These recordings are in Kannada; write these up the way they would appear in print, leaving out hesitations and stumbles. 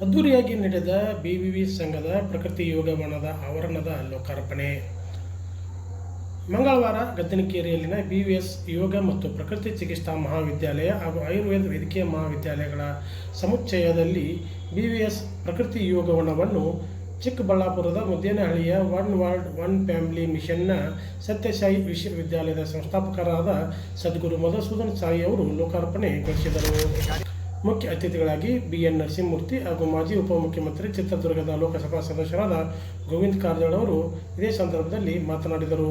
ಅದ್ದೂರಿಯಾಗಿ ನಡೆದ ಬಿವಿವಿ ಸಂಘದ ಪ್ರಕೃತಿ ಯೋಗ ವನದ ಆವರಣದ ಲೋಕಾರ್ಪಣೆ. ಮಂಗಳವಾರ ಗದ್ದನಕೇರಿಯಲ್ಲಿನ ಬಿವಿಎಸ್ ಯೋಗ ಮತ್ತು ಪ್ರಕೃತಿ ಚಿಕಿತ್ಸಾ ಮಹಾವಿದ್ಯಾಲಯ ಹಾಗೂ ಆಯುರ್ವೇದ ವೈದ್ಯಕೀಯ ಮಹಾವಿದ್ಯಾಲಯಗಳ ಸಮುಚ್ಚಯದಲ್ಲಿ ಬಿವಿಎಸ್ ಪ್ರಕೃತಿ ಯೋಗ ವನವನ್ನು ಚಿಕ್ಕಬಳ್ಳಾಪುರದ ಮುದ್ದೇನಹಳ್ಳಿಯ ಒನ್ ವರ್ಲ್ಡ್ ಒನ್ ಫ್ಯಾಮಿಲಿ ಮಿಷನ್ನ ಸತ್ಯಸಾಯಿ ವಿಶ್ವವಿದ್ಯಾಲಯದ ಸಂಸ್ಥಾಪಕರಾದ ಸದ್ಗುರು ಮಧುಸೂದನ್ ಸಾಯಿ ಅವರು ಲೋಕಾರ್ಪಣೆಗೊಳಿಸಿದರು. ಮುಖ್ಯ ಅತಿಥಿಗಳಾಗಿ ಬಿಎನ್ ನರಸಿಂಹಮೂರ್ತಿ ಹಾಗೂ ಮಾಜಿ ಉಪಮುಖ್ಯಮಂತ್ರಿ ಚಿತ್ರದುರ್ಗದ ಲೋಕಸಭಾ ಸದಸ್ಯರಾದ ಗೋವಿಂದ ಕಾರಜೋಳ ಅವರು ಇದೇ ಸಂದರ್ಭದಲ್ಲಿ ಮಾತನಾಡಿದರು.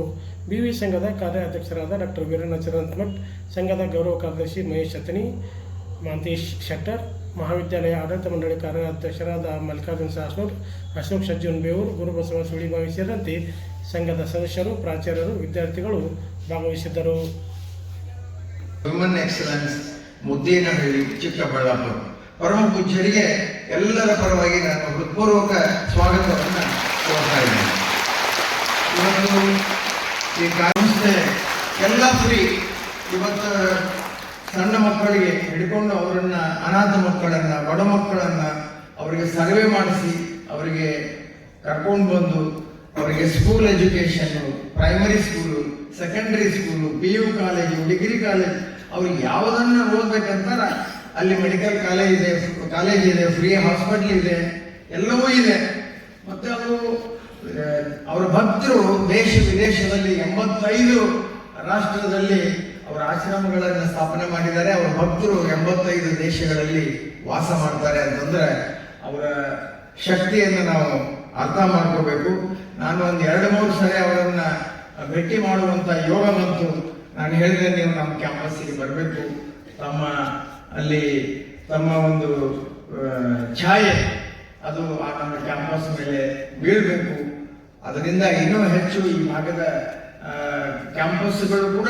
ಬಿವಿ ಸಂಘದ ಕಾರ್ಯಾಧ್ಯಕ್ಷರಾದ ಡಾಕ್ಟರ್ ವೀರಣ್ಣ ಚರಂತಮಠ್, ಸಂಘದ ಗೌರವ ಕಾರ್ಯದರ್ಶಿ ಮಹೇಶ್ ಅತನಿ, ಮಾಂತೇಶ್ ಶೆಟ್ಟರ್, ಮಹಾವಿದ್ಯಾಲಯ ಆಡಳಿತ ಮಂಡಳಿ ಕಾರ್ಯಾಧ್ಯಕ್ಷರಾದ ಮಲ್ಲಿಕಾರ್ಜುನ ಸಾಸ್ನೂರ್, ಅಶೋಕ್ ಸಜ್ಜನ್ ಬೇವೂರ್, ಗುರುಬಸವ ಸುಳಿಬಾವಿ ಸೇರಿದಂತೆ ಸಂಘದ ಸದಸ್ಯರು, ಪ್ರಾಚಾರ್ಯರು, ವಿದ್ಯಾರ್ಥಿಗಳು ಭಾಗವಹಿಸಿದ್ದರು. ಮುದ್ದೇನಹಳ್ಳಿ, ಚಿಕ್ಕಬಳ್ಳಾಪುರ ಪರಮ ಪೂಜ್ಯರಿಗೆ ಎಲ್ಲರ ಪರವಾಗಿ ನಾನು ಹೃತ್ಪೂರ್ವಕ ಸ್ವಾಗತವನ್ನು ಕೋರ್ತಾ ಇದ್ದೇನೆ. ಇವತ್ತು ಈ ಸಂಸ್ಥೆ ಎಲ್ಲ ಫ್ರೀ. ಇವತ್ತು ಸಣ್ಣ ಮಕ್ಕಳಿಗೆ ಹಿಡ್ಕೊಂಡು ಅವರನ್ನ, ಅನಾಥ ಮಕ್ಕಳನ್ನ, ಬಡ ಮಕ್ಕಳನ್ನ ಅವರಿಗೆ ಸರ್ವೆ ಮಾಡಿಸಿ ಅವರಿಗೆ ಕರ್ಕೊಂಡು ಬಂದು ಅವರಿಗೆ school education, primary school, secondary school, PU college, degree college, ಅವ್ರಿಗೆ ಯಾವುದನ್ನು ಓದ್ಬೇಕಂತಾರ ಅಲ್ಲಿ ಮೆಡಿಕಲ್ ಕಾಲೇಜ್ ಇದೆ, ಫ್ರೀ ಹಾಸ್ಪಿಟಲ್ ಇದೆ, ಎಲ್ಲವೂ ಇದೆ. ಮತ್ತೆ ಅವರು ಅವರ ಭಕ್ತರು ದೇಶ ವಿದೇಶದಲ್ಲಿ 85 ರಾಷ್ಟ್ರದಲ್ಲಿ ಅವರ ಆಶ್ರಮಗಳನ್ನು ಸ್ಥಾಪನೆ ಮಾಡಿದ್ದಾರೆ. ಅವರ ಭಕ್ತರು 85 ದೇಶಗಳಲ್ಲಿ ವಾಸ ಮಾಡ್ತಾರೆ ಅಂತಂದ್ರೆ ಅವರ ಶಕ್ತಿಯನ್ನು ನಾವು ಅರ್ಥ ಮಾಡ್ಕೋಬೇಕು. ನಾನು ಒಂದು 2-3 ಸರಿ ಅವರನ್ನ ಭೇಟಿ ಮಾಡುವಂತ ಯೋಗ ಬಂತು. ನಾನು ಹೇಳಿದೆ, ನೀವು ನಮ್ಮ ಕ್ಯಾಂಪಸ್ಸಿಗೆ ಬರಬೇಕು, ತಮ್ಮ ಒಂದು ಛಾಯೆ ಅದು ನಮ್ಮ ಕ್ಯಾಂಪಸ್ ಮೇಲೆ ಬೀಳಬೇಕು. ಅದರಿಂದ ಇನ್ನೂ ಹೆಚ್ಚು ಈ ಭಾಗದ ಕ್ಯಾಂಪಸ್ಗಳು ಕೂಡ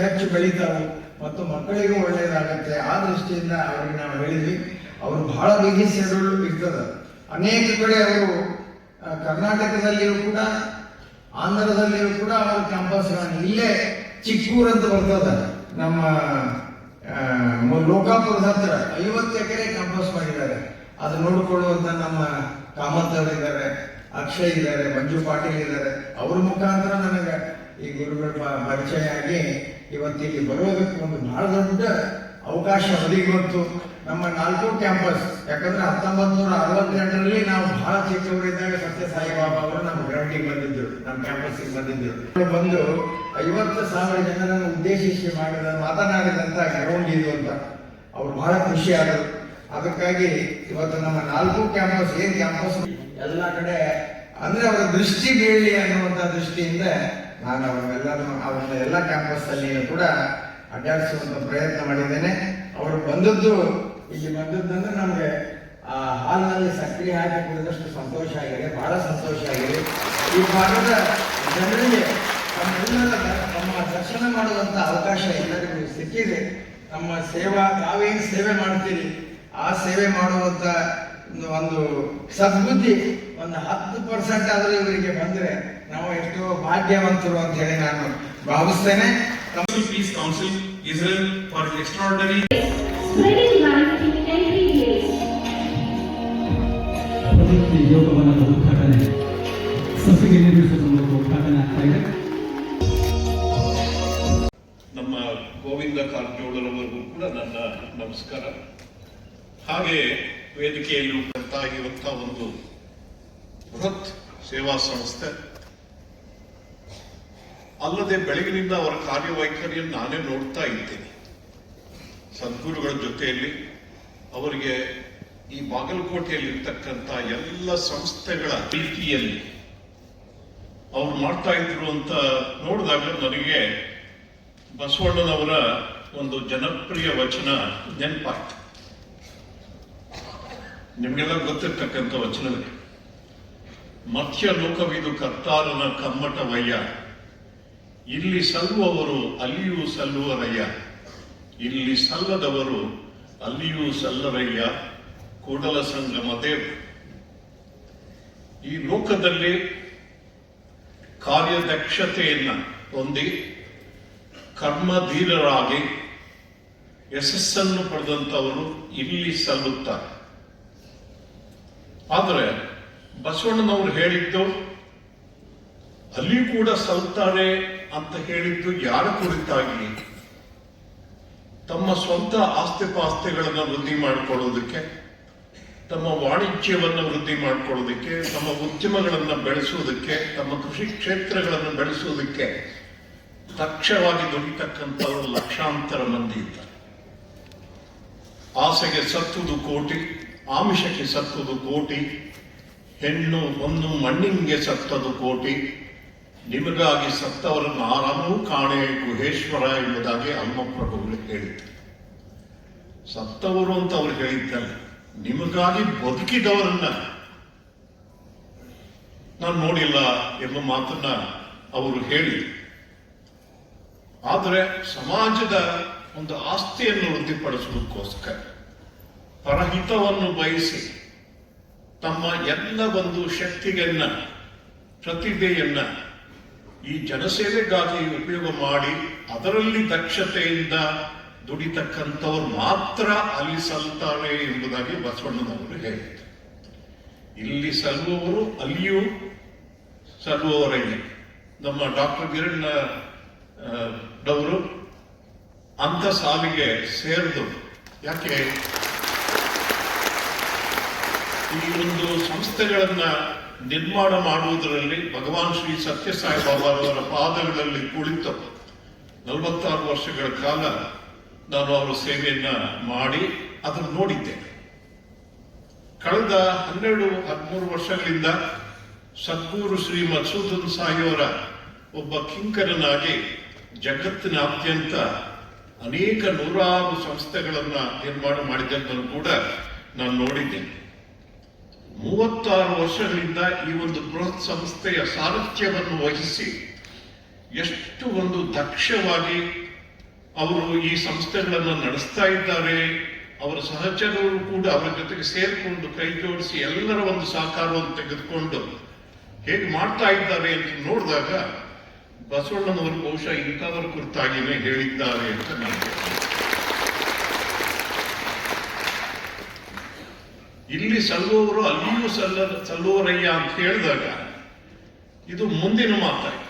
ಹೆಚ್ಚು ಬೆಳೀತಾವೆ ಮತ್ತು ಮಕ್ಕಳಿಗೂ ಒಳ್ಳೆಯದಾಗತ್ತೆ. ಆ ದೃಷ್ಟಿಯಿಂದ ಅವ್ರಿಗೆ ನಾವು ಹೇಳಿದ್ವಿ. ಅವರು ಬಹಳ ಬಿಗಿ ಶೆಡ್ಯೂಲ್ ಇರ್ತದೆ. ಅನೇಕ ಕಡೆ ಅವರು ಕರ್ನಾಟಕದಲ್ಲಿಯೂ ಕೂಡ, ಆಂಧ್ರದಲ್ಲಿಯೂ ಕೂಡ ಅವರ ಕ್ಯಾಂಪಸ್ಗಳನ್ನು, ಇಲ್ಲೇ ಚಿಕ್ಕೂರು ಅಂತ ಬರ್ತದ, ನಮ್ಮ ಲೋಕಾಪುರದ ಹತ್ರ 50 ಎಕರೆ ಕ್ಯಾಂಪಸ್ ಮಾಡಿದ್ದಾರೆ. ಅದು ನೋಡಿಕೊಳ್ಳುವಂತ ನಮ್ಮ ಕಾಮತ್ ಇದ್ದಾರೆ, ಅಕ್ಷಯ್ ಇದ್ದಾರೆ, ಮಂಜು ಪಾಟೀಲ್ ಇದ್ದಾರೆ. ಅವ್ರ ಮುಖಾಂತರ ನನಗೆ ಈ ಗುರುಗಳ ಪರಿಚಯ ಆಗಿ ಇವತ್ತಿಲ್ಲಿ ಬರೋದಕ್ಕೆ ಒಂದು ಬಹಳ ದೊಡ್ಡ ಅವಕಾಶ ಒದಗಿ ಬಂತು. ನಮ್ಮ 4 ಕ್ಯಾಂಪಸ್, ಯಾಕಂದ್ರೆ 1968ರಲ್ಲಿ ನಾವು ಬಹಳ ಚಿಕ್ಕವರಿದ್ದಾಗ ಸತ್ಯ ಸಾಯಿಬಾಬಾ ಅವರು ನಮ್ಮ ಗ್ರೌಂಡಿಗೆ ಬಂದಿದ್ರು, ನಮ್ಮ ಕ್ಯಾಂಪಸ್ಗೆ ಬಂದಿದ್ರು. ಬಂದು 50,000 ಜನರನ್ನು ಉದ್ದೇಶಿಸಿ ಮಾತನಾಡಿದಂತ ಗ್ರೌಂಡ್ ಇದು ಅಂತ ಅವ್ರು ಬಹಳ ಖುಷಿ ಆದರು. ಅದಕ್ಕಾಗಿ ಇವತ್ತು ನಮ್ಮ 4 ಕ್ಯಾಂಪಸ್, ಏನ್ ಕ್ಯಾಂಪಸ್ ಎಲ್ಲ ಕಡೆ ಅಂದ್ರೆ ಅವರ ದೃಷ್ಟಿ ಬೀಳಲಿ ಅನ್ನುವಂತ ದೃಷ್ಟಿಯಿಂದ ನಾನು ಅವರನ್ನ ಎಲ್ಲ ಕ್ಯಾಂಪಸ್ ಅಲ್ಲಿ ಕೂಡ ಅಡ್ಡಾಡಿಸುವಂತ ಪ್ರಯತ್ನ ಮಾಡಿದ್ದೇನೆ. ಅವರು ಇಲ್ಲಿ ಬಂದದ್ದಂದ್ರೆ ನಮಗೆ ಆ ಹಾಲ್ನಲ್ಲಿ ಸಕ್ರಿಯ ಹಾಕಿ ಕುಡಿದಷ್ಟು ಸಂತೋಷ ಆಗಿದೆ, ಬಹಳ ಸಂತೋಷ ಆಗಿದೆ. ಈ ಭಾಗದ ಜನರಿಗೆ ತಮ್ಮ ದರ್ಶನ ಮಾಡುವಂತ ಅವಕಾಶ ಎಲ್ಲರಿಗೂ ಸಿಕ್ಕಿದೆ. ನಮ್ಮ ತಾವೇನು ಸೇವೆ ಮಾಡ್ತೀರಿ ಆ ಸೇವೆ ಮಾಡುವಂತ ಒಂದು ಸದ್ಬುದ್ಧಿ ಒಂದು 10% ಆದರೂ ಇವರಿಗೆ ಬಂದ್ರೆ ನಾವು ಎಷ್ಟೋ ಭಾಗ್ಯವಂತರು ಅಂತ ಹೇಳಿ ನಾನು ಭಾವಿಸ್ತೇನೆ. Peace Council, Israel, for its extraordinary ಪ್ರಕೃತಿ ಯೋಗವನದ ಉದ್ಘಾಟನೆ, ಸಸಿಗೆ ನಿರ್ಮಿಸುವ ಮೂಲಕ ಉದ್ಘಾಟನೆ ಆಗ್ತಾ ಇದೆ. ನಮ್ಮ ಗೋವಿಂದ ಕಾರಜೋಳರವರೆಗೂ ಕೂಡ ನನ್ನ ನಮಸ್ಕಾರ. ಹಾಗೆ ವೇದಿಕೆಯಲ್ಲಿ ಉಂಟಾಗಿರುವಂತಹ ಒಂದು ಬೃಹತ್ ಸೇವಾ ಸಂಸ್ಥೆ ಅಲ್ಲದೆ ಬೆಳಗಿನಿಂದ ಅವರ ಕಾರ್ಯವೈಖರಿಯನ್ನು ನಾನೇ ನೋಡ್ತಾ ಇದ್ದೇನೆ. ಸದ್ಗುರುಗಳ ಜೊತೆಯಲ್ಲಿ ಅವರಿಗೆ ಈ ಬಾಗಲಕೋಟೆಯಲ್ಲಿ ಇರ್ತಕ್ಕಂಥ ಎಲ್ಲ ಸಂಸ್ಥೆಗಳ ರೀತಿಯಲ್ಲಿ ಅವ್ರು ಮಾಡ್ತಾ ಇದ್ರು ಅಂತ ನೋಡಿದಾಗ ನನಗೆ ಬಸವಣ್ಣನವರ ಒಂದು ಜನಪ್ರಿಯ ವಚನ ನೆನಪಾಯ್ತು. ನಿಮಗೆಲ್ಲ ಗೊತ್ತಿರ್ತಕ್ಕಂಥ ವಚನವೇ, ಮಧ್ಯ ಲೋಕವಿದು ಕರ್ತಾರನ ಕಮ್ಮಟವಯ್ಯ, ಇಲ್ಲಿ ಸಲ್ಲುವವರು ಅಲ್ಲಿಯೂ ಸಲ್ಲುವರಯ್ಯ, ಇಲ್ಲಿ ಸಲ್ಲದವರು ಅಲ್ಲಿಯೂ ಸಲ್ಲರಯ್ಯ, ಕೂಡಲ ಸಂಗಮ ದೇವ. ಈ ಲೋಕದಲ್ಲಿ ಕಾರ್ಯದಕ್ಷತೆಯನ್ನ ಹೊಂದಿ ಕರ್ಮಧೀರರಾಗಿ ಯಶಸ್ಸನ್ನು ಪಡೆದಂಥವರು ಇಲ್ಲಿ ಸಲ್ಲುತ್ತಾರೆ. ಆದರೆ ಬಸವಣ್ಣನವರು ಹೇಳಿದ್ದು ಅಲ್ಲಿ ಕೂಡ ಸಲ್ತಾರೆ ಅಂತ ಹೇಳಿದ್ದು ಯಾರ ಕುರಿತಾಗಿ? ತಮ್ಮ ಸ್ವಂತ ಆಸ್ತಿಪಾಸ್ತಿಗಳನ್ನು ವೃದ್ಧಿ ಮಾಡಿಕೊಳ್ಳೋದಕ್ಕೆ, ತಮ್ಮ ವಾಣಿಜ್ಯವನ್ನು ವೃದ್ಧಿ ಮಾಡಿಕೊಳ್ಳೋದಕ್ಕೆ, ತಮ್ಮ ಉದ್ಯಮಗಳನ್ನು ಬೆಳೆಸುವುದಕ್ಕೆ, ತಮ್ಮ ಕೃಷಿ ಕ್ಷೇತ್ರಗಳನ್ನು ಬೆಳೆಸುವುದಕ್ಕೆ ದಕ್ಷವಾಗಿ ದುಡಿತಕ್ಕಂಥವರು ಲಕ್ಷಾಂತರ ಮಂದಿ ಇದ್ದಾರೆ. ಆಸೆಗೆ ಸತ್ತುದು ಕೋಟಿ, ಆಮಿಷಕ್ಕೆ ಸತ್ತುದು ಕೋಟಿ, ಹೆಣ್ಣು ಹೊನ್ನು ಮಣ್ಣಿಂಗೆ ಸತ್ತದು ಕೋಟಿ, ನಿಮಗಾಗಿ ಸತ್ತವರನ್ನು ಆರಾಮವೂ ಕಾಣೆ ಗುಹೇಶ್ವರ ಎಂಬುದಾಗಿ ಅಲ್ಮಪ್ರಭುಗಳು ಹೇಳಿದ್ದಾರೆ. ಸತ್ತವರು ಅಂತ ಅವರು ಹೇಳಿದ್ದಾರೆ, ನಿಮಗಾಗಿ ಬದುಕಿದವರನ್ನ ನಾನು ನೋಡಿಲ್ಲ ಎಂಬ ಮಾತನ್ನ ಅವರು ಹೇಳಿ, ಆದರೆ ಸಮಾಜದ ಒಂದು ಆಸ್ತಿಯನ್ನು ವೃದ್ಧಿಪಡಿಸುವುದಕ್ಕೋಸ್ಕರ ಪರಹಿತವನ್ನು ಬಯಸಿ ತಮ್ಮ ಎಲ್ಲ ಒಂದು ಶಕ್ತಿಯನ್ನ, ಪ್ರತಿಭೆಯನ್ನ ಈ ಜನಸೇವೆಗಾಗಿ ಉಪಯೋಗ ಮಾಡಿ ಅದರಲ್ಲಿ ದಕ್ಷತೆಯಿಂದ ದುಡಿತಕ್ಕಂಥವ್ರು ಮಾತ್ರ ಅಲ್ಲಿ ಸಲ್ತಾರೆ ಎಂಬುದಾಗಿ ಬಸವಣ್ಣನವರು ಹೇಳಿದ್ದಾರೆ. ಇಲ್ಲಿ ಸಲ್ಲುವವರು ಅಲ್ಲಿಯೂ ಸಲ್ಲುವವರೇ. ನಮ್ಮ ಡಾಕ್ಟರ್ ಗಿರಣ್ ಡವರು ಅಂತ ಸಾಲಿಗೆ ಸೇರಿದು, ಯಾಕೆ ಈ ಒಂದು ಸಂಸ್ಥೆಗಳನ್ನ ನಿರ್ಮಾಣ ಮಾಡುವುದರಲ್ಲಿ ಭಗವಾನ್ ಶ್ರೀ ಸತ್ಯಸಾಯಿ ಬಾಬಾರವರ ಪಾದಗಳಲ್ಲಿ ಕುಳಿತು 46 ವರ್ಷಗಳ ಕಾಲ ನಾನು ಅವರ ಸೇವೆಯನ್ನ ಮಾಡಿ ಅದನ್ನು ನೋಡಿದ್ದೇನೆ. ಕಳೆದ 12-13 ವರ್ಷಗಳಿಂದ ಸದ್ಗುರು ಶ್ರೀ ಮಧುಸೂದನ್ ಸಾಯಿಯವರ ಒಬ್ಬ ಕಿಂಕರನಾಗಿ ಜಗತ್ತಿನಾದ್ಯಂತ ಅನೇಕ ನೂರಾರು ಸಂಸ್ಥೆಗಳನ್ನ ನಿರ್ಮಾಣ ಮಾಡಿದ್ದನ್ನು ಕೂಡ ನಾನು ನೋಡಿದ್ದೇನೆ. 36 ವರ್ಷಗಳಿಂದ ಈ ಒಂದು ಬೃಹತ್ ಸಂಸ್ಥೆಯ ಸಾರಥ್ಯವನ್ನು ವಹಿಸಿ ಎಷ್ಟು ಒಂದು ದಕ್ಷವಾಗಿ ಅವರು ಈ ಸಂಸ್ಥೆಗಳನ್ನು ನಡೆಸ್ತಾ ಇದ್ದಾರೆ. ಅವರ ಸಹಚರರು ಕೂಡ ಅವರ ಜೊತೆಗೆ ಸೇರಿಕೊಂಡು ಕೈ ಜೋಡಿಸಿ ಎಲ್ಲರ ಒಂದು ಸಹಕಾರವನ್ನು ತೆಗೆದುಕೊಂಡು ಹೇಗೆ ಮಾಡ್ತಾ ಇದ್ದಾರೆ ಅಂತ ನೋಡಿದಾಗ ಬಸವಣ್ಣನವರು ಬಹುಶಃ ಇಂಥವರ ಕುರಿತಾಗಿಯೇ ಹೇಳಿದ್ದಾರೆ ಅಂತ ನಾನು ಇಲ್ಲಿ ಸಲ್ಲುವವರು ಅಲ್ಲಿಯೂ ಸಲ್ಲುವರಯ್ಯ ಅಂತ ಹೇಳಿದಾಗ ಇದು ಮುಂದಿನ ಮಾತಾಯ್ತು.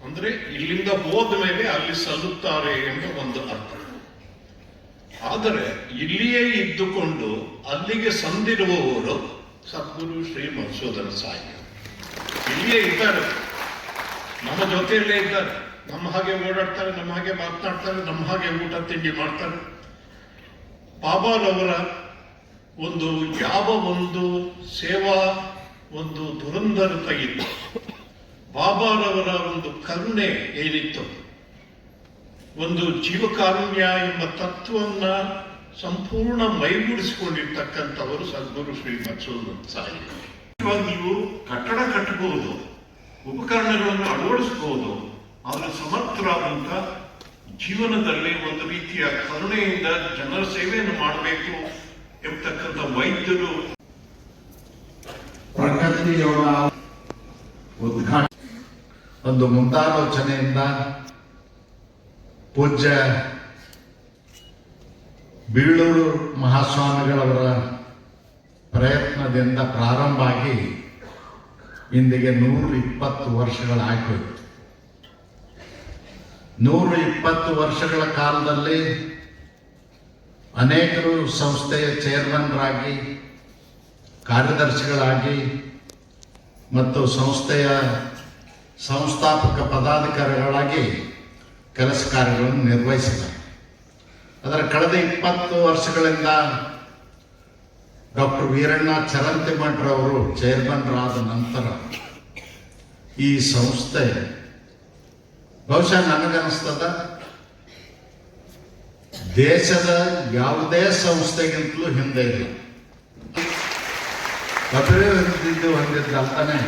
ಅಂದ್ರೆ ಇಲ್ಲಿಂದ ಹೋದ ಮೇಲೆ ಅಲ್ಲಿ ಸಲ್ಲುತ್ತಾರೆ ಎಂಬ ಒಂದು ಅರ್ಥ. ಆದರೆ ಇಲ್ಲಿಯೇ ಇದ್ದುಕೊಂಡು ಅಲ್ಲಿಗೆ ಸಂದಿರುವವರು ಸದ್ಗುರು ಶ್ರೀ ಮಧುಸೂದನ ಸಾಯಿ ಇಲ್ಲಿಯೇ ಇದ್ದಾರೆ, ನಮ್ಮ ಜೊತೆಯಲ್ಲೇ ಇದ್ದಾರೆ, ನಮ್ಮ ಹಾಗೆ ಓಡಾಡ್ತಾರೆ, ನಮ್ಮ ಹಾಗೆ ಮಾತನಾಡ್ತಾರೆ, ನಮ್ಮ ಹಾಗೆ ಊಟ ತಿಂಡಿ ಮಾಡ್ತಾರೆ. ಬಾಬಾರವರ ಒಂದು ಯಾವ ಒಂದು ಸೇವಾ ಒಂದು ದುರಂಧರತ ಇತ್ತು, ಬಾಬಾರವರ ಒಂದು ಕರುಣೆ ಏನಿತ್ತು, ಒಂದು ಜೀವಕಾರುಣ್ಯ ಎಂಬ ತತ್ವವನ್ನ ಸಂಪೂರ್ಣ ಮೈಗೂಡಿಸಿಕೊಂಡಿರ್ತಕ್ಕಂಥವರು ಸದ್ಗುರು ಶ್ರೀ ಮಧುಸೂದನ ಸಾಯಿ. ಇವಾಗ ನೀವು ಕಟ್ಟಡ ಕಟ್ಟಬಹುದು, ಉಪಕರಣಗಳನ್ನು ಅಳವಡಿಸಬಹುದು, ಆದರೆ ಸಮರ್ಥರಾದಂತ ಜೀವನದಲ್ಲಿ ಒಂದು ರೀತಿಯ ಕರುಣೆಯಿಂದ ಜನರ ಸೇವೆಯನ್ನು ಮಾಡಬೇಕು ಎಂಬತಕ್ಕಂಥ ವೈದ್ಯರು ಪ್ರಕೃತಿ ಯೋಗ ಉದ್ಘಾಟನೆ ಒಂದು ಮುಂದಾಲೋಚನೆಯಿಂದ ಪೂಜ್ಯ ಬೀಳೂರು ಮಹಾಸ್ವಾಮಿಗಳವರ ಪ್ರಯತ್ನದಿಂದ ಪ್ರಾರಂಭ ಆಗಿ ಇಂದಿಗೆ 120 ವರ್ಷಗಳಾಗೋಯ್ತು. 120 ವರ್ಷಗಳ ಕಾಲದಲ್ಲಿ ಅನೇಕರು ಸಂಸ್ಥೆಯ ಚೇರ್ಮನ್ರಾಗಿ, ಕಾರ್ಯದರ್ಶಿಗಳಾಗಿ ಮತ್ತು ಸಂಸ್ಥೆಯ ಸಂಸ್ಥಾಪಕ ಪದಾಧಿಕಾರಿಗಳಾಗಿ ಕೆಲಸ ಕಾರ್ಯಗಳನ್ನು ನಿರ್ವಹಿಸಿದ್ದಾರೆ. ಅದರ ಕಳೆದ 20 ವರ್ಷಗಳಿಂದ ಡಾಕ್ಟರ್ ವೀರಣ್ಣ ಚರಂತಿಮಠರವರು ಚೇರ್ಮನ್ರಾದ ನಂತರ ಈ ಸಂಸ್ಥೆ ಬಹುಶಃ ನನಗನ್ನಿಸ್ತದ ದೇಶದ ಯಾವುದೇ ಸಂಸ್ಥೆಗಿಂತಲೂ ಹಿಂದೆ ಇಲ್ಲ. ಅಭಿವೃದ್ಧಿ ಹೊಂದಿದ್ದಲ್ತಾನೆ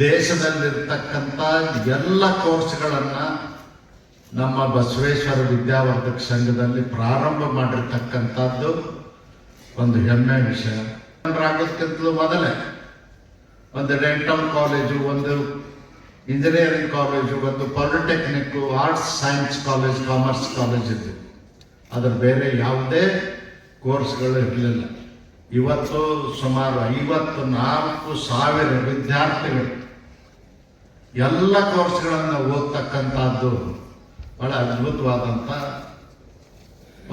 ದೇಶದಲ್ಲಿರ್ತಕ್ಕಂಥ ಎಲ್ಲ ಕೋರ್ಸ್ಗಳನ್ನ ನಮ್ಮ ಬಸವೇಶ್ವರ ವಿದ್ಯಾವರ್ಧಕ ಸಂಘದಲ್ಲಿ ಪ್ರಾರಂಭ ಮಾಡಿರ್ತಕ್ಕಂಥದ್ದು ಒಂದು ಹೆಮ್ಮೆ ವಿಷಯ. ಆಗೋದಕ್ಕಿಂತಲೂ ಮೊದಲೇ ಒಂದು ಡೆಂಟಲ್ ಕಾಲೇಜು, ಒಂದು ಇಂಜಿನಿಯರಿಂಗ್ ಕಾಲೇಜು, ಒಂದು polytechnic, arts science college, commerce college ಇದ್ದು, ಅದರ ಬೇರೆ ಯಾವುದೇ ಕೋರ್ಸ್ಗಳು ಇರಲಿಲ್ಲ. ಇವತ್ತು ಸುಮಾರು 54,000 ವಿದ್ಯಾರ್ಥಿಗಳು ಎಲ್ಲ ಕೋರ್ಸ್ಗಳನ್ನು ಓದ್ತಕ್ಕಂಥದ್ದು ಬಹಳ ಅದ್ಭುತವಾದಂಥ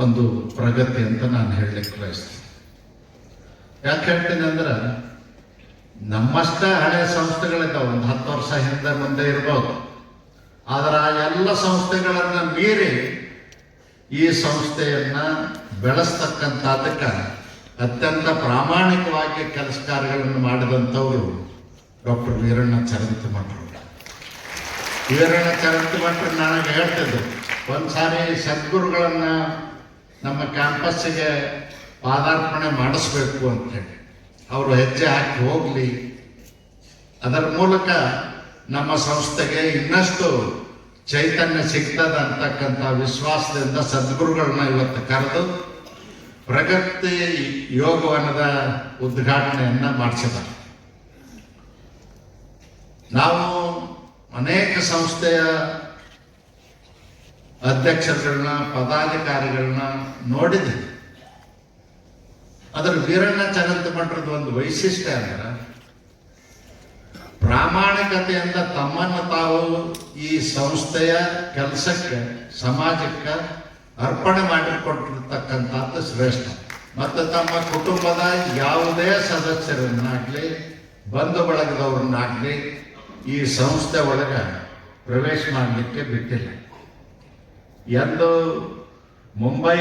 ಒಂದು ಪ್ರಗತಿ ಅಂತ ನಾನು ಹೇಳಲಿಕ್ಕೆ ಬಯಸ್ತೀನಿ. ಯಾಕೆ ಹೇಳ್ತೀನಿ ಅಂದ್ರೆ, ನಮ್ಮಷ್ಟೇ ಹಳೆ ಸಂಸ್ಥೆಗಳಿದ್ದಾವೆ, ಒಂದು 10 ವರ್ಷ ಹಿಂದೆ ಮುಂದೆ ಇರ್ಬೋದು. ಆದರೆ ಆ ಎಲ್ಲ ಸಂಸ್ಥೆಗಳನ್ನು ಮೀರಿ ಈ ಸಂಸ್ಥೆಯನ್ನ ಬೆಳೆಸ್ತಕ್ಕಂಥದಕ್ಕೆ ಅತ್ಯಂತ ಪ್ರಾಮಾಣಿಕವಾಗಿ ಕೆಲಸ ಕಾರ್ಯಗಳನ್ನು ಮಾಡಿದಂಥವರು ಡಾಕ್ಟರ್ ವೀರಣ್ಣ ಚರಂತಿಮಠರು. ವೀರಣ್ಣ ಚರಂತಿಮಠರು ನನಗೆ ಹೇಳ್ತಿದ್ರು, ಒಂದ್ಸಾರಿ ಸದ್ಗುರುಗಳನ್ನು ನಮ್ಮ ಕ್ಯಾಂಪಸ್ಸಿಗೆ ಪಾದಾರ್ಪಣೆ ಮಾಡಿಸ್ಬೇಕು ಅಂತೇಳಿ. ಅವರು ಹೆಜ್ಜೆ ಹಾಕಿ ಹೋಗಲಿ, ಅದರ ಮೂಲಕ ನಮ್ಮ ಸಂಸ್ಥೆಗೆ ಇನ್ನಷ್ಟು ಚೈತನ್ಯ ಸಿಗ್ತದೆ ಅಂತಕ್ಕಂಥ ವಿಶ್ವಾಸದಿಂದ ಸದ್ಗುರುಗಳನ್ನ ಇವತ್ತು ಕರೆದು ಪ್ರಗತಿ ಯೋಗವನದ ಉದ್ಘಾಟನೆಯನ್ನ ಮಾಡಿಸಿದ್ದಾರೆ. ನಾವು ಅನೇಕ ಸಂಸ್ಥೆಯ ಅಧ್ಯಕ್ಷರುಗಳನ್ನ, ಪದಾಧಿಕಾರಿಗಳನ್ನ ನೋಡಿದ್ದೀವಿ. ಅದರ ವೀರಣ್ಣ ಚರಂತಿಮಠರದ ಒಂದು ವೈಶಿಷ್ಟ್ಯ ಅಂದ್ರೆ, ಪ್ರಾಮಾಣಿಕತೆಯಿಂದ ತಮ್ಮನ್ನು ತಾವು ಈ ಸಂಸ್ಥೆಯ ಕೆಲಸಕ್ಕೆ, ಸಮಾಜಕ್ಕೆ ಅರ್ಪಣೆ ಮಾಡಿಕೊಟ್ಟಿರ್ತಕ್ಕಂಥದ್ದು ಶ್ರೇಷ್ಠ. ಮತ್ತು ತಮ್ಮ ಕುಟುಂಬದ ಯಾವುದೇ ಸದಸ್ಯರನ್ನಾಗಲಿ, ಬಂಧು ಬಳಗದವ್ರನ್ನಾಗಲಿ ಈ ಸಂಸ್ಥೆ ಒಳಗೆ ಪ್ರವೇಶ ಮಾಡಲಿಕ್ಕೆ ಬಿಟ್ಟಿಲ್ಲ. ಎಂದು ಮುಂಬೈ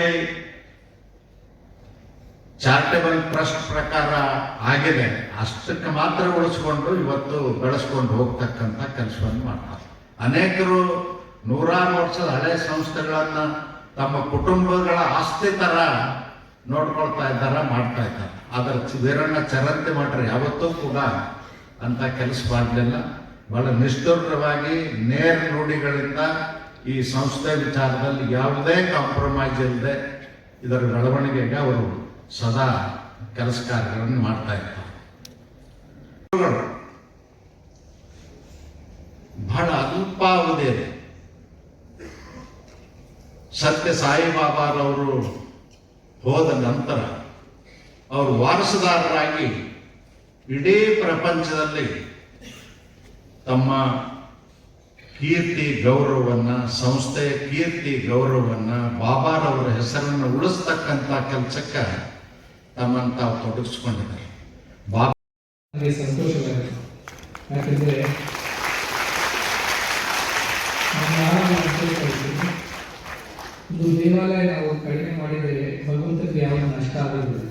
ಚಾರಿಟೇಬಲ್ ಟ್ರಸ್ಟ್ ಪ್ರಕಾರ ಆಗಿದೆ, ಅಷ್ಟಕ್ಕೆ ಮಾತ್ರ ಉಳಿಸ್ಕೊಂಡು ಇವತ್ತು ಬೆಳೆಸ್ಕೊಂಡು ಹೋಗ್ತಕ್ಕಂಥ ಕೆಲಸವನ್ನು ಮಾಡ್ತಾರೆ. ಅನೇಕರು 100 ವರ್ಷದ ಹಳೆ ಸಂಸ್ಥೆಗಳನ್ನು ತಮ್ಮ ಕುಟುಂಬಗಳ ಆಸ್ತಿ ಥರ ನೋಡ್ಕೊಳ್ತಾ ಇದ್ದಾರೆ, ಮಾಡ್ತಾ ಇದ್ದಾರೆ. ಆದರೆ ವೀರಣ್ಣ ಚರಂತಿಮಠರು ಯಾವತ್ತೂ ಕೂಡ ಅಂತ ಕೆಲಸ ಮಾಡಲಿಲ್ಲ. ಬಹಳ ನಿಷ್ಠುರವಾಗಿ ನೇರ ನುಡಿಗಳಿಂದ ಈ ಸಂಸ್ಥೆ ವಿಚಾರದಲ್ಲಿ ಯಾವುದೇ ಕಾಂಪ್ರಮೈಸ್ ಇಲ್ಲದೆ ಇದರ ಬೆಳವಣಿಗೆಗೆ ಅವರು ಸದಾ ಕೆಲಸ ಕಾರ್ಯಗಳನ್ನು ಮಾಡ್ತಾ ಇರ್ತಾರೆ. ಬಹಳ ಅಲ್ಪಾವಧಿಯಲ್ಲಿ ಸತ್ಯ ಸಾಯಿಬಾಬಾರವರು ಹೋದ ನಂತರ ಅವರು ವಾರಸುದಾರರಾಗಿ ಇಡೀ ಪ್ರಪಂಚದಲ್ಲಿ ತಮ್ಮ ಕೀರ್ತಿ ಗೌರವವನ್ನು, ಸಂಸ್ಥೆಯ ಕೀರ್ತಿ ಗೌರವವನ್ನು, ಬಾಬಾರವರ ಹೆಸರನ್ನು ಉಳಿಸ್ತಕ್ಕಂಥ ಕೆಲಸಕ್ಕೆ ತಮ್ಮನ್ನು ತಾವು ತೊಡಗಿಸ್ಕೊಂಡಿದ್ದಾರೆ. ನನಗೆ ಸಂತೋಷವಾಯಿತು. ಯಾಕೆಂದರೆ ಇದು ದೇವಾಲಯ ನಾವು ಕಡಿಮೆ ಮಾಡಿದರೆ ಭಗವಂತನಿಗೆ ಯಾವ ನಷ್ಟ ಆಗುವುದಿಲ್ಲ.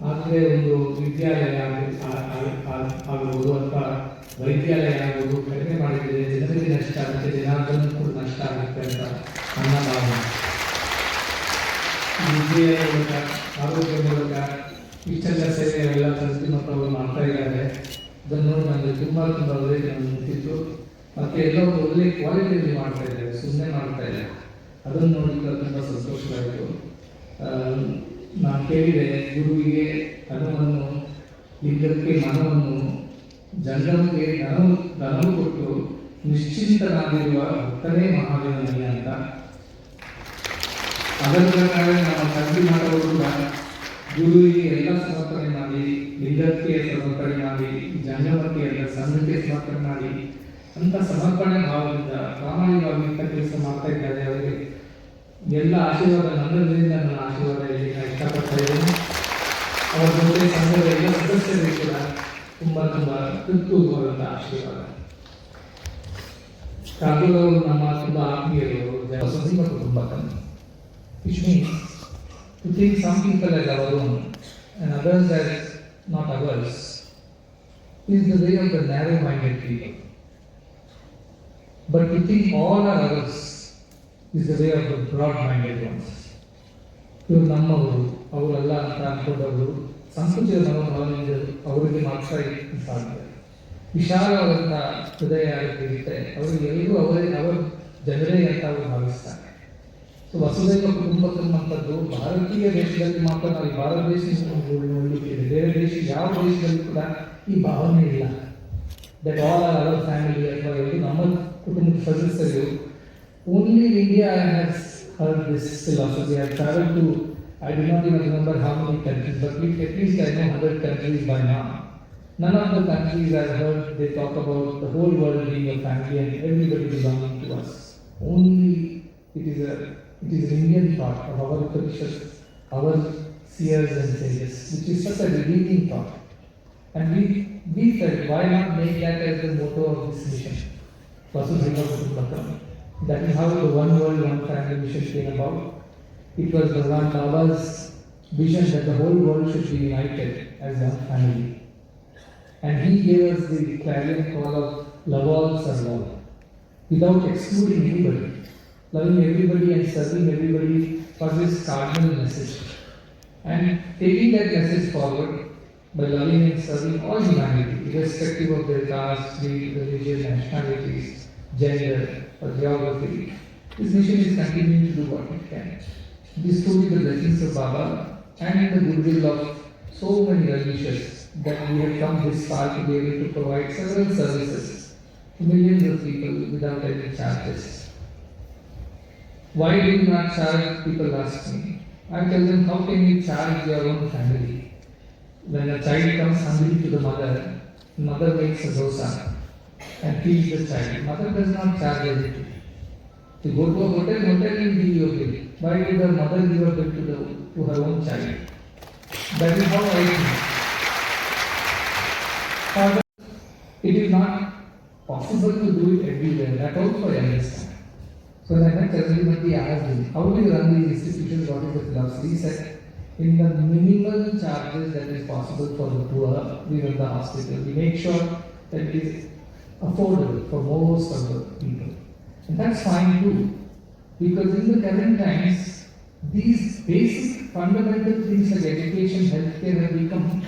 ಆದರೆ ಒಂದು ವಿದ್ಯಾಲಯ ಆಗುವುದು ಅಥವಾ ವೈದ್ಯಾಲಯ ಆಗುವುದು ಕಡಿಮೆ ಮಾಡಿದರೆ ಜನರಿಗೆ ನಷ್ಟ ಆಗುತ್ತೆ, ಜನಾರ್ದನ ಕೂಡ ನಷ್ಟ ಆಗುತ್ತೆ ಅಂತ ನನ್ನ ಭಾವನೆ. ವಿದ್ಯೆಯ ಮೂಲಕ, ಆರೋಗ್ಯ ಮೂಲಕ ಇಷ್ಟೆಲ್ಲ ಸೇವೆಗಳೆಲ್ಲ ಚರಂತಿಮಠರು ಮಾಡ್ತಾ ಇದ್ದಾರೆ. ಅದನ್ನು ನೋಡಿ ನನಗೆ ತುಂಬ ಉಲ್ಲೇಖ ನಿಂತಿತ್ತು. ಮತ್ತು ಎಲ್ಲ ಒಂದು ಒಳ್ಳೆ ಕ್ವಾಲಿಟಿಯಲ್ಲಿ ಮಾಡ್ತಾ ಇದ್ದಾರೆ, ಸುಮ್ಮನೆ ಮಾಡ್ತಾ ಇದ್ದಾರೆ. ಅದನ್ನು ನೋಡಿ ತುಂಬ ಸಂತೋಷವಾಯಿತು. ನಾನು ಕೇಳಿದೆ, ಗುರುವಿಗೆ ಹಣವನ್ನು, ಲಿಂಗಕ್ಕೆ ಮನವನ್ನು, ಜಂಗಮಗೆ ಧನವು ಕೊಟ್ಟು ನಿಶ್ಚಿಂತನಾಗಿರುವ ಭಕ್ತನೇ ಮಹಾವೀರನಯ್ಯ ಅಂತ. ಅದರ ಪ್ರಕಾರ ನಮ್ಮ ತಂದೆ ಮಾಡುವುದು ಕೂಡ ಗುರುವಿಗೆ ಎಲ್ಲ ಸಮರ್ಪಣೆ ಮಾಡಿ, ಲಿಂಗಕ್ಕೆ ಸಮರ್ಪಣೆ ಮಾಡಿ, ಜಂಗಮಕ್ಕೆ ಎಲ್ಲ ಸಂಘಕ್ಕೆ ಸಮರ್ಪಣೆ ಮಾಡಿ ಅಂತ ಸಮರ್ಪಣೆ ಭಾವದಿಂದ ಪ್ರಾಮಾಣಿಕವಾಗಿ ಇಂಥ ಕೆಲಸ ಮಾಡ್ತಾ ಇದ್ದಾರೆ. ಅವರಿಗೆ ಎಲ್ಲ ಆಶೀರ್ವಾದ ನನ್ನದರಿಂದ ನನ್ನ ಆಶೀರ್ವಾದ ಇಲ್ಲಿ ನಾನು ಇಷ್ಟಪಡ್ತಾ ಇದ್ದೇನೆ. ಅವರ ಜೊತೆ ಸಂಘದ ಎಲ್ಲ ಸದಸ್ಯರಿಗೆ ಕೂಡ ತುಂಬ ತೃಪ್ತಿಯಾದಂಥ ಆಶೀರ್ವಾದ. ಕಾಗೂರು ಅವರು ನಮ್ಮ ತುಂಬ ಆತ್ಮೀಯರು, ಸಂಸೀಮ ಕುಟುಂಬ. Which means to think some people as our own and others as not ours is the way of the narrow-minded people. But to think all are ours is the way of the broad-minded ones. ಇವರು ನಮ್ಮವರು, ಅವರಲ್ಲ ಅಂತ ಅನ್ಕೊಂಡವರು, ಸಂಸ್ಕೃತಿಯ ಮನೋಭಾವನೆಯಿಂದ ಅವರಿಗೆ ಮಾತ್ರ ಸಾಧ್ಯ. ವಿಶಾಲವಾದಂಥ ಹೃದಯ ಇರುತ್ತೆ, ಅವರಿಗೆ ಎಲ್ಲರೂ ಅವರ ಜನರೇ ಅಂತ ಅವರು ಭಾವಿಸ್ತಾರೆ. ಸೊ ವಸುದೈವ ಕುಟುಂಬಕ್ಕಂಥದ್ದು ಭಾರತೀಯ ದೇಶದಲ್ಲಿ ಮಾತ್ರ ನಾವು ಈ ಭಾರತ ದೇಶದಲ್ಲಿ ನೋಡಲಿಕ್ಕಿದೆ. ಬೇರೆ ದೇಶ ಯಾವ ದೇಶದಲ್ಲಿ ಕೂಡ ಈ ಭಾವನೆ ಇಲ್ಲ. That all are our family ಅಥವಾ ಇದು ನಮ್ಮ ಕುಟುಂಬದ ಸದಸ್ಯರು. Only India has heard this philosophy. I travel to I do not even remember how many countries, but at least I know 100 countries by now. None of the countries I've heard they talk about the whole world being a family and everybody belonging to us. Only it is an Indian part of our Upanishads, our seers and sages, which is such a revealing thought. And we felt, why not make that as the motto of this mission? Vasudhaiva Kutumbakam. That is how the One World, One Family mission came about. It was Bhagwan Baba's vision that the whole world should be united as one family. And he gave us the clarion call of love all, serve all, without excluding anybody. Loving everybody and serving everybody was his cardinal message. And taking that message forward by loving and serving all humanity, irrespective of their caste, creed, religion, nationalities, gender, or geography, this mission is continuing to do what it can. This too with the blessings of Baba and the goodwill of so many well-wishers that we have come this far to be able to provide several services to millions of people without any charges. Why do you not charge? People ask me. I tell them, how can you charge your own family? When a child comes hungry to the mother makes a dosa and feeds the child. Mother does not charge anything. To go to a hotel will give you a bill. Why would the mother give a bill to her own child? That is how I think. However, it is not possible to do it everywhere. That also I understand. So when I met Charanjit, I asked him, how do you run these institutions? What is the philosophy? He said, in the minimal charges that is possible for the poor, we run the hospital. We make sure that it is affordable for most of the people. And that's fine too. Because in the current times, these basic fundamental things like education, healthcare have become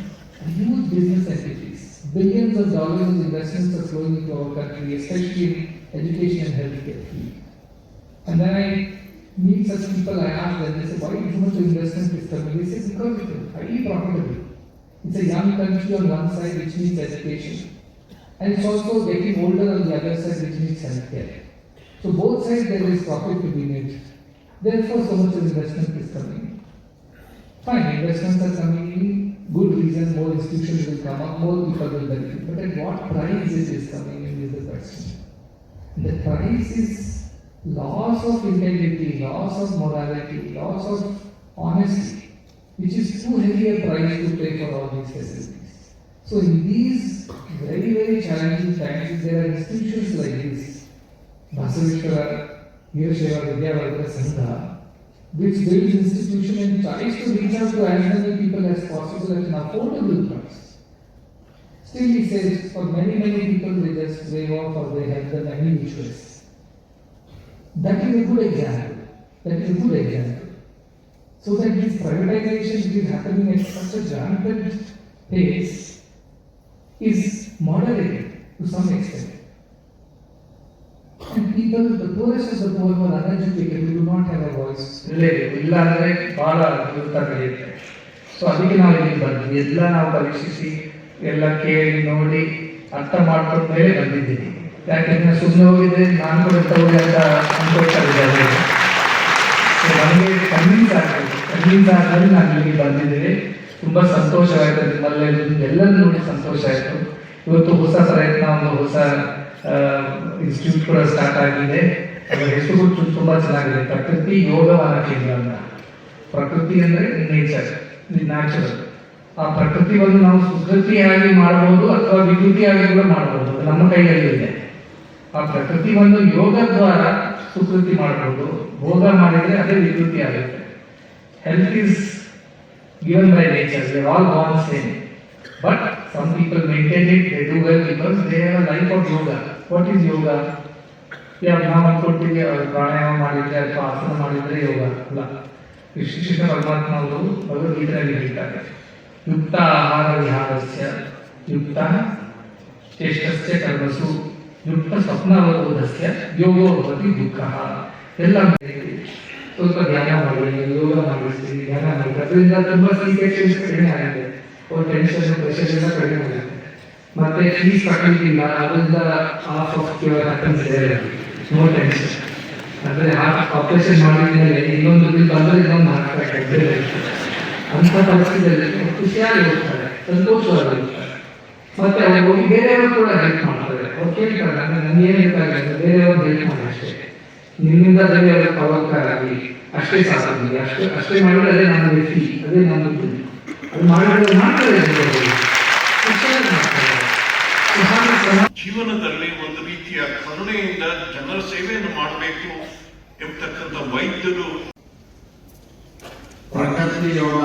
huge business entities. Billions of dollars of investments are flowing into our country, especially in education and healthcare field. And when I meet such people, I ask them, they say, why so much investment is coming? They say, because it is highly profitable. It's a young country on one side which needs education. And it's also getting older on the other side which needs healthcare. So both sides there is profit to be made. Therefore so much of investment is coming. Fine, investments are coming in, good reason, more institutions will come up, more people will benefit. But at what price it is coming in is the question. The price is loss of integrity, loss of morality, loss of honesty, which is too heavy a price to pay for all these facilities. So in these very, very challenging times, there are institutions like this, Basaveshwara Veerashaiva Vidyavardhana Sangha, which builds institution and tries to reach out to as many people as possible at an affordable price. Still he says, for many, many people they just waive off or they help them any which ways. That is a good example. So that this privatization which is happening at such a rampant pace is moderated to some extent. And people, the poorest of the poor who are uneducated, who do not have a voice. ಇಲ್ಲ ಅಂದರೆ ಬಹಳ ದುರ್ತ ಬೆಳೆಯುತ್ತೆ. ಸೊ ಅದಕ್ಕೆ ನಾವು ಇಲ್ಲಿ ಬಂದ್ವಿ, ಎಲ್ಲ ನಾವು ಪರೀಕ್ಷಿಸಿ ಎಲ್ಲ ಕೇಳಿ ನೋಡಿ ಅರ್ಥ ಮಾಡ್ಕೊಂಡ ಮೇಲೆ ಬಂದಿದ್ದೀನಿ. ಯಾಕೆಂದ್ರೆ ಸುಮ್ಮನೆ ಹೋಗಿದ್ದೆ ನಾನು ಕೂಡ ತಗೊಳ್ಳಿ ಅಂತ ಅನ್ಕೊಳ್ತಾ ಇದ್ದಾರೆ. ನಮಗೆ ಕನ್ವಿನ್ಸ್ ಆದ್ಮೇಲೆ ನಾನು ಇಲ್ಲಿ ಬಂದಿದ್ದೇನೆ. ತುಂಬ ಸಂತೋಷವಾಯಿತು, ನಿಮ್ಮಲ್ಲಿ ಎಲ್ಲರೂ ನೋಡಿ ಸಂತೋಷ ಆಯಿತು. ಇವತ್ತು ಹೊಸ ಪ್ರಯತ್ನ, ಒಂದು ಹೊಸ ಇನ್ಸ್ಟಿಟ್ಯೂಟ್ ಕೂಡ ಸ್ಟಾರ್ಟ್ ಆಗಿದೆ. ಅದರ ಹೆಸರು ತುಂಬ ಚೆನ್ನಾಗಿದೆ, ಪ್ರಕೃತಿ ಯೋಗವನ ಕೇಂದ್ರ ಅಂತ. ಪ್ರಕೃತಿ ಅಂದರೆ ನೇಚರ್, ನ್ಯಾಚುರಲ್. ಆ ಪ್ರಕೃತಿಯನ್ನು ನಾವು ಸುಕೃತಿಯಾಗಿ ಮಾಡಬಹುದು ಅಥವಾ ವಿಕೃತಿಯಾಗಿ ಕೂಡ ಮಾಡಬಹುದು, ನಮ್ಮ ಕೈಯಲ್ಲಿ ಇದೆ. ಆ ಪ್ರಕೃತಿಯನ್ನು ಯೋಗ ದ್ವಾರ ಸುಕೃತಿ ಮಾಡಬಹುದು, ಭೋಗ ಮಾಡಿದರೆ ಅದೇ ವಿಕೃತಿ ಆಗುತ್ತೆ. Health is given by nature, we are all Born same. But some people maintain it, they do well because they have a life of yoga. What is yoga? ನಾವು ಅನ್ಕೊಳ್ತೀವಿ ಪ್ರಾಣಾಯಾಮ ಮಾಡಿದ್ರೆ ಅಥವಾ ಆಸನ ಮಾಡಿದ್ರೆ ಯೋಗ ಅಲ್ಲ. ಶ್ರೀಕೃಷ್ಣ ಪರಮಾತ್ಮ ಅವರು ಭಗವದ್ಗೀತೆಯಲ್ಲಿ ಹೇಳ್ತಾರೆ, ಯುಕ್ತ ಆಹಾರ ವಿಹಾರಸ್ಯ ಯುಕ್ತ ಚೇಷ್ಟಸ್ಯ ಕರ್ಮಸು ಯುಕ್ತ ಸ್ವಪ್ನಾವಬೋಧಸ್ಯ ಯೋಗೋ ಭವತಿ ದುಃಖ. ಎಲ್ಲ ಸ್ವಲ್ಪ ಧ್ಯಾನ ಮಾಡಿ, ಯೋಗ ಮಾಡಿಸ್ತೀವಿ, ಧ್ಯಾನ ಮಾಡಿ, ಅದರಿಂದ ತುಂಬ ಸೀಕ್ರೆಟ್ಸ್ ಕಡಿಮೆ ಆಗಿದೆ. ಟೆನ್ಷನ್ ಪ್ರೆಷರ್ ಎಲ್ಲ ಕಡಿಮೆ ಆಗುತ್ತೆ. ಮತ್ತೆ ಫೀಸ್ ಕಟ್ಟಲಿಕ್ಕಿಲ್ಲ, ಅದರಿಂದ half of cure happens there, no tension. ಅಂದ್ರೆ ಹಾರ್ಟ್ ಆಪರೇಷನ್ ಮಾಡಿದ್ಮೇಲೆ ಇನ್ನೊಂದು ಬಿಲ್ ಬಂದರೆ ಇನ್ನೊಂದು ಹಾರ್ಟ್ ಅಟ್ಯಾಕ್ ಬೇರೆ ಇರ್ತದೆ. ಅಂಥ ಪರಿಸ್ಥಿತಿಯಲ್ಲಿ ಖುಷಿಯಾಗಿ ಹೋಗ್ತಾರೆ, ಸಂತೋಷವಾಗಿ ಹೋಗ್ತಾರೆ. ಮತ್ತೆ ಅವರು ಬೇರೆಯವರು ಕೂಡ ಹೆಲ್ಪ್ ಮಾಡ್ತಾರೆ. ಅವ್ರು ಕೇಳ್ತಾರೆ, ನನಗೇನು ಬೇಕಾಗಿಲ್ಲ, ಬೇರೆಯವರು ಹೆಲ್ಪ್ ಮಾಡಿ ಅಷ್ಟೇ, ನಿಮ್ಮಿಂದ ಬೇರೆಯವರ ಪರೋಪಕಾರಾಗಿ ಅಷ್ಟೇ ಸಾಕು ನಿಮಗೆ, ಅಷ್ಟೇ ಮಾಡಿದ್ರೆ ಅದೇ ನನ್ನ ವ್ಯಕ್ತಿ, ಅದೇ ನನ್ನ ದುಡ್ಡು, ಅದು ಮಾಡಿದ್ರೆ ಮಾಡ್ತಾರೆ. ಖುಷಿಯಾಗಿ ಮಾಡ್ತಾರೆ. ಜೀವನದಲ್ಲಿ ಒಂದು ರೀತಿಯ ಕರುಣೆಯಿಂದ ಜನರ ಸೇವೆಯನ್ನು ಮಾಡಬೇಕು ಎಂಬತಕ್ಕಂಥ ವೈದ್ಯರು ಪ್ರಕೃತಿ ಯೋಗ